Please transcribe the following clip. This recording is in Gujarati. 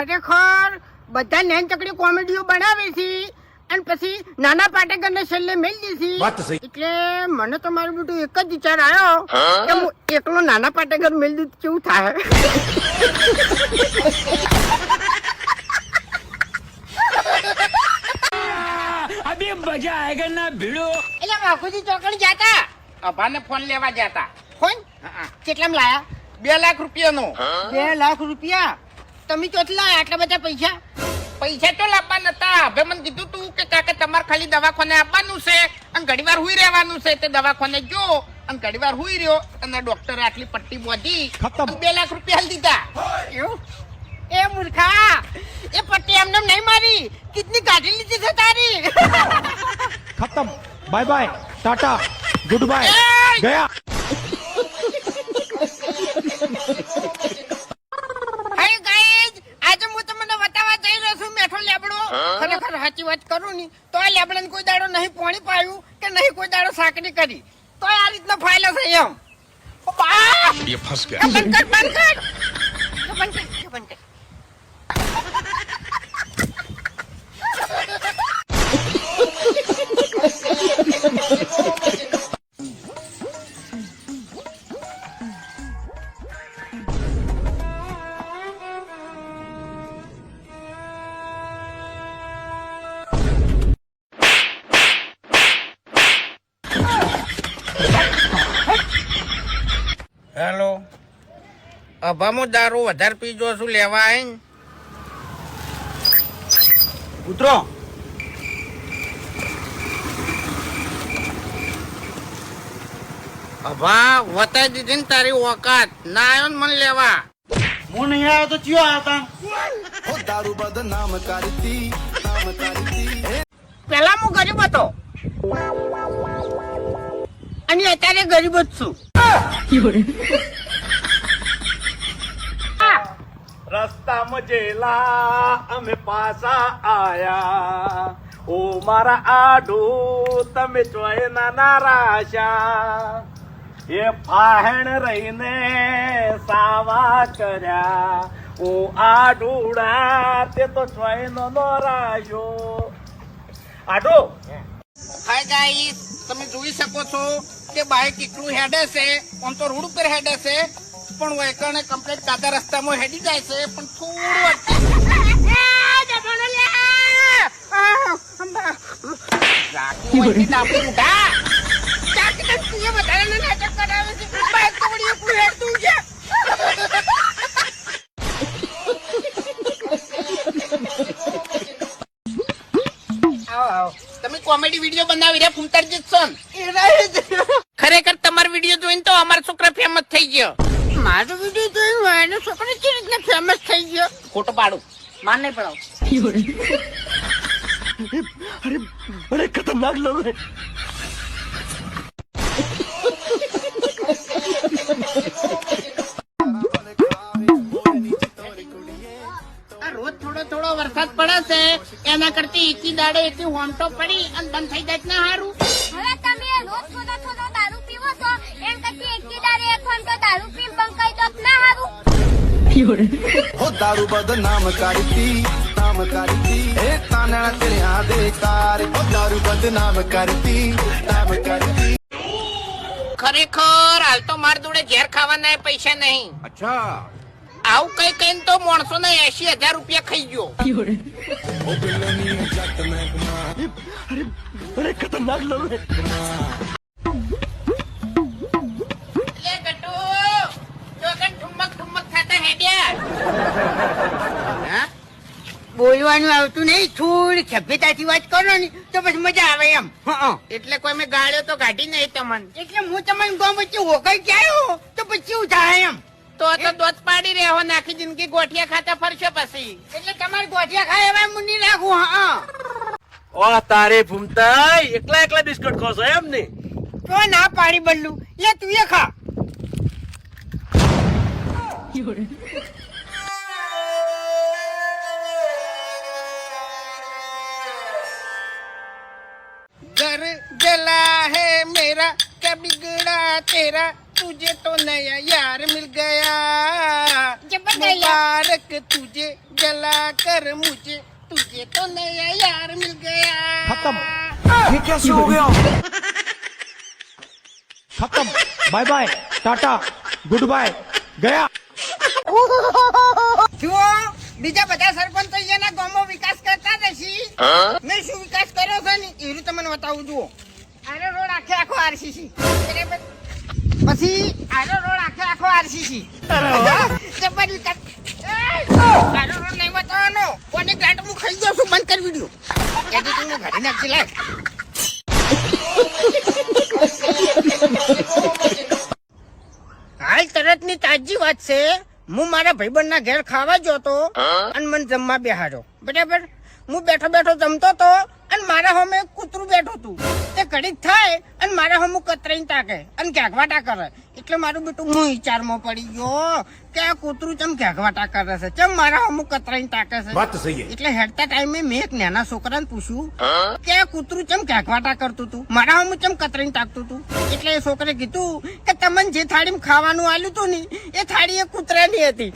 ખરેખર બધા નેન ચકડી કોમેડીઓ બનાવે છે અને પછી નાના પાટેકરને છેલ્લે મેલી દીધી. એટલે મને તો મારું બધું એક જ વિચાર આવ્યો કે હું એકલો નાના પાટેકર મેલી દઉં કેવું થાય. અભી મજા આયેગા ના ભીડો. એટલે બાપુજી ચોકડી જાતા અભાને ફોન લેવા જતા. ફોન કેટલામ લાયા? 2 લાખ રૂપિયાનો. 2 લાખ રૂપિયા? તમે ચોટલા આટલા બધા પૈસા? પૈસા તો લાવવા નતા. હવે મને કીધું તું કે કાકા તમારે ખાલી દવાખાને આવવાનું છે અને ઘડી વાર હુઈ રહેવાનું છે. તે દવાખાને જો અને ઘડી વાર હુઈ રહ્યો અને ડોક્ટરે આટલી પટ્ટી બોધી 2 લાખ રૂપિયા દીધા. એવું? એ મૂર્ખા, એ પટ્ટી એમને નહીં મારી, કિડની કાઢી લીધી છે તારી. खत्म bye bye tata good bye गया. હાય ગાઈઝ, આજે હું તમને બતાવવા જઈ રહ્યો છું મેઠો લેબડો. ખરેખર સાચી વાત કરું ની તો આ લેબડાને કોઈ દાડો નહીં પાણી પાયું કે નહીં કોઈ દાડો સાકરી કરી, તો આ રીતનો ફાયલો છે એમ. ये फंस गया. બંધ કર, બંધ કર, બંધ કર, બંધ કર. હેલો, અભામો દારૂ વધારે પીજો છું લેવા આવીને. उतरो. અભા વતાઈ દીધી ને તારી ઓકાત. ના આવ્યો ને મને લેવા. मुंह नहीं आया तो क्यों आया था? दारू बदनाम करती नाम करती. પેલા હું ગરીબ હતો અને અત્યારે ગરીબ જ છું. રસ્તા મજેલા અમે પાછા આયા. ઓ મારા આડો તમે ચોય ના નારાશા. એ ફાહણ રહીને સાવા કર્યા. ઓ આડુડા તે તો ચોય નો નરાશો. આડો હાય ગાઈસ, તમે જોઈ શકો છો કે બાઈક કેટલું હેડે છે. આમ તો રોડ ઉપર હેડે છે પણ વેકરણે કમ્પ્લીટ કાદા રસ્તામાં હેડી જાય છે પણ થોડું રાખી હોય ડાબુ ઉઠા. વધારે નાટક કરાવે છે. બાઈક તો વળી એકલું હેડતું છે. તમે કોમેડી વિડીયો બનાવી રહ્યા ફૂમતારજી છો ને? ખરેખર તમારો વિડીયો જોઈને તો અમારો છોકરા ફેમસ થઈ ગયો. મારો વિડીયો જોયું એનો છોકરો કેવી રીતના ફેમસ થઈ ગયો? ખોટો પાડું. માન નહીં પડાવ. अरे खतरनाक लोग हैं. આ રોજ થોડો થોડો વરસાદ પડે છે એના કરતી એકી દાડે એકી હોમટો પડી અને બંધ થઈ જાય ને હારું. હવે તમે રોજ થોડો થોડો દારૂ પીવો છો એમ કરતી એક દાડે એક ઘંટો દારૂ પીને બંકાઈ તો ના હારું. हो दारू बदनाम करती नाम करती. ए ताना तेरे बेकार. हो दारू बदनाम करती नाम करती. ખરેખર હાલ તો માર જોડે ઝેર ખાવાના પૈસા નહીં. अच्छा આવું કઈ કઈ તો માણસો ને 80,000 રૂપિયા ખાઈ ગયો. अरे खतरनाक लोग हैं. લે ગટુ જોગન ઠુમક ઠુમક થતા હેડ્યા. હા, બોલવાનું આવતું નહીં, થોડી સભ્યતાથી વાત કરો ને તો પછી મજા આવે એમ. એટલે કોઈ મેં ગાળ્યો તો કાઢી નહીં તમને. એટલે હું તમને ગામ વચ્ચે હોકાઈ ગયો તો પછી શું થાય એમ? તો દોત પાડી રહ્યો ને આખી જિંદગી ગોઠિયા ખાતા ફરશો પછી. એટલે તમારે ગોઠિયા ખાય એવા હું નહીં રાખું. હા, ઓ તારે ભૂમતા એકલા એકલા બિસ્કટ ખો છો એમ ને? તો ના પાડી બલ્લુ, લે તું એ ખા. घर जला है मेरा क्या बिगड़ा तेरा तुझे तो नया यार मिल गया. जबरदस्त प्यार के तुझे जला कर मुझे तुझे तो नया यार मिल गया खत्म ये कैसे हो गया खत्म bye bye tata good bye गया જુઓ બીજા બધા સરપંચ અહીંયાના ગામમાં વિકાસ કરતા નથી મેં શું વિકાસ કર્યો છે ને એવું તમને બતાવું જુઓ આરો રોડ આખે આખો આરસીસી પછી આરો રોડ આખે આખો આરસીસી જબર વિકાસ આરો રોડ નહીં બતાવવાનો કોની ગાંઠ હું ખાઈ ગયો છું બંધ કરી વિડિયો એડિટિંગ માં ઘડી નાખી લાગ હાલ તરતની તાજી વાત છે હું મારા ભાઈબંધના ઘેર ખાવા ગયો તો અને મને જમવા બેહાડ્યો બરાબર હું બેઠો બેઠો જમતો તો અને મારા સામે કૂતરું બેઠું હતું તે ઘડીક થાય અને મારા સામે કતરાઈને તાકે અને ઘેઘવાટા કરે એટલે મારું બેટું હું વિચારમાં પડી ગયો કે આ કૂતરું ચમ ઘેઘવાટા કરે છે ચમ મારા સામે કતરાઈને તાકે છે એટલે હેડતા ટાઈમે મેં એક નાના છોકરાને પૂછ્યું કે આ કૂતરું ચમ ઘેઘવાટા કરતું હતું મારા સામે ચમ કતરાઈને તાકતું હતું એટલે એ છોકરે કીધું કે તમને જે થાળીમાં ખાવાનું આલ્યું હતું ને એ થાળી એ કૂતરાની હતી